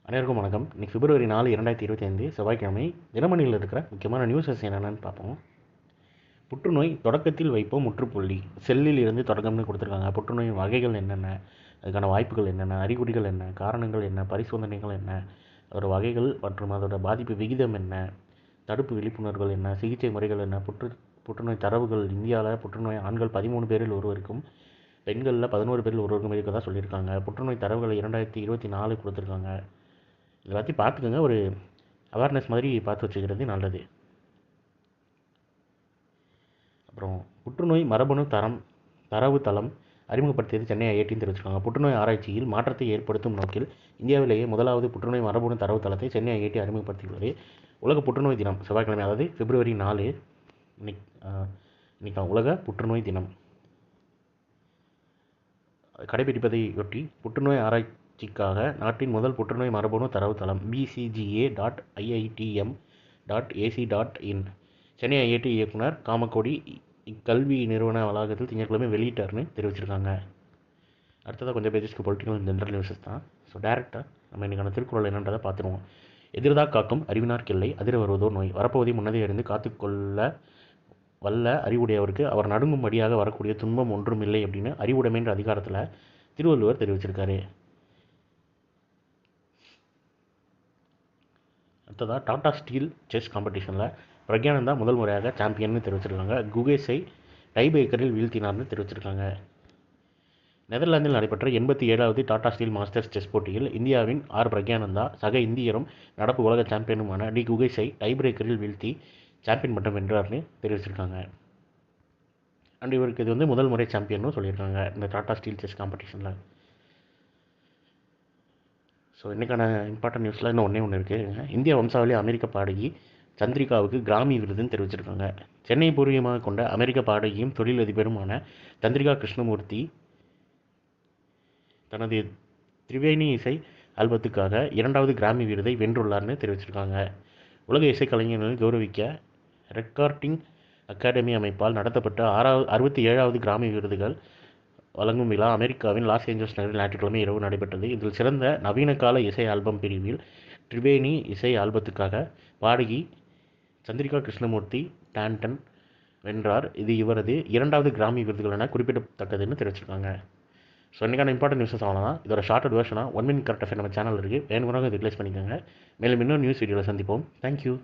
அனைவருக்கும் வணக்கம். இன்னைக்கு பிப்ரவரி 4, 2025 செவ்வாய்க்கிழமை. தினமணியில் இருக்கிற முக்கியமான நியூஸஸ் என்னென்னு பார்ப்போம். புற்றுநோய் தொடக்கத்தில் வைப்போம் முற்றுப்புள்ளி. செல்லில் இருந்து தொடக்கம்னு கொடுத்துருக்காங்க. புற்றுநோயின் வகைகள் என்னென்ன, அதுக்கான வாய்ப்புகள் என்னென்ன, அறிகுறிகள் என்ன, காரணங்கள் என்ன, பரிசோதனைகள் என்ன, அதோட வகைகள் மற்றும் அதோட பாதிப்பு விகிதம் என்ன, தடுப்பு விழிப்புணர்வுகள் என்ன, சிகிச்சை முறைகள் என்ன, புற்றுநோய் தரவுகள். இந்தியாவில் புற்றுநோய் ஆண்கள் 13 பேரில் ஒருவருக்கும், பெண்களில் 11 பேரில் ஒருவருக்கும் இருக்கதா சொல்லியிருக்காங்க. புற்றுநோய் தரவுகளை 2024 கொடுத்துருக்காங்க. இதை பற்றி பார்த்துக்கோங்க. ஒரு அவேர்னஸ் மாதிரி பார்த்து வச்சுக்கிறது நல்லது. அப்புறம் புற்றுநோய் மரபணு தரவு தளம் அறிமுகப்படுத்தியது சென்னை ஐஐடின்னு தெரிவிச்சிருக்காங்க. புற்றுநோய் ஆராய்ச்சியில் மாற்றத்தை ஏற்படுத்தும் நோக்கில் இந்தியாவிலேயே முதலாவது புற்றுநோய் மரபணு தரவு தளத்தை சென்னை ஐஐடி அறிமுகப்படுத்தியுள்ளது. உலக புற்றுநோய் தினம் செவ்வாய்க்கிழமை, அதாவது பிப்ரவரி 4 இன்னைக்கு உலக புற்றுநோய் தினம் கடைபிடிப்பதையொட்டி புற்றுநோய் ஆராய்ச்சிக்காக நாட்டின் முதல் புற்றுநோய் மரபணு தரவுத்தளம் bcga.iitm.ac.in சென்னை ஐஐடி இயக்குனர் காமக்கோடி இக்கல்வி நிறுவன வளாகத்தில் திங்கட்கிழமை வெளியிட்டார்னு தெரிவிச்சிருக்காங்க. அடுத்ததாக கொஞ்சம் பேஜஸ்க்கு பொலிட்டிக்கல் ஜென்ரல் நியூஸஸ் தான். ஸோ டேரெக்டாக நம்ம இன்றைக்கான திருக்குறள் என்னன்றதை பார்த்துருவோம். எதிர்தா காக்கும் அறிவினார் கிள்ளை அதிர வருவதோ நோய் வரப்போவதை முன்னதே அறிந்து காத்துக்கொள்ள வல்ல அறிவுடையவருக்கு அவர் நடுங்கும்படியாக வரக்கூடிய துன்பம் ஒன்றும் இல்லை அப்படின்னு அறிவுடைமைன்ற அதிகாரத்தில் திருவள்ளுவர் தெரிவிச்சிருக்காரு. அடுத்ததாக டாடா ஸ்டீல் செஸ் காம்படிஷனில் பிரக்யானந்தா முதல் முறையாக சாம்பியன்னு தெரிவிச்சிருக்காங்க. குகேஷை டைபேக்கரில் வீழ்த்தினார்னு தெரிவிச்சிருக்காங்க. நெதர்லாந்தில் நடைபெற்ற 87வது டாடா ஸ்டீல் மாஸ்டர்ஸ் செஸ் போட்டியில் இந்தியாவின் பிரக்யானந்தா சக இந்தியரும் நடப்பு உலக சாம்பியனுமான குகேஷை டைபிரேக்கரில் வீழ்த்தி சாம்பியன் பட்டம் வென்றார்னு தெரிவிச்சிருக்காங்க. அண்ட் இவருக்கு இது முதல் முறை சாம்பியன்னு சொல்லியிருக்காங்க இந்த டாடா ஸ்டீல் செஸ் காம்படிஷனில். ஸோ இன்றைக்கான இம்பார்ட்டன்ட் நியூஸில் இன்னும் ஒன்று இருக்குது. இந்திய வம்சாவளி அமெரிக்க பாடகி சந்திரிகாவுக்கு கிராமி விருதுன்னு தெரிவிச்சிருக்காங்க. சென்னை பூர்வீகமாக கொண்ட அமெரிக்க பாடகியும் தொழிலதிபருமான சந்திரிகா கிருஷ்ணமூர்த்தி தனது திரிவேணி இசை ஆல்பத்துக்காக 2வது கிராமி விருதை வென்றுள்ளார்னு தெரிவிச்சிருக்காங்க. உலக இசைக்கலைஞர்களை கௌரவிக்க ரெக்கார்டிங் அகாடமி அமைப்பால் நடத்தப்பட்ட 67வது கிராமி விருதுகள் வழங்கும் விழா அமெரிக்காவின் லாஸ் ஏஞ்சல்ஸ் நகரில் ஞாயிற்றுக்கிழமை இரவு நடைபெற்றது. இதில் சிறந்த நவீன கால இசை ஆல்பம் பிரிவில் திரிவேணி இசை ஆல்பத்துக்காக பாடகி சந்திரிகா கிருஷ்ணமூர்த்தி டாண்டன் வென்றார். இது இவரது 2வது கிராமி விருதுகள் என குறிப்பிடத்தக்கதுன்னு தெரிவிச்சிருக்காங்க. ஸோ இன்றைக்கான இம்பார்ட்டன்ட் நியூஸஸ் அவ்வளோதான். இதோட ஷார்ட்டட் வெர்ஷனாக 1 minute கரெக்ட் அஃபேர் நம்ம சேனல் இருக்குது. வேணுங்கிறவங்க ரிப்ளேஸ் பண்ணிக்கோங்க. மேலும் இன்னும் நியூஸ் வீடியோவில் சந்திப்போம். தேங்க்யூ.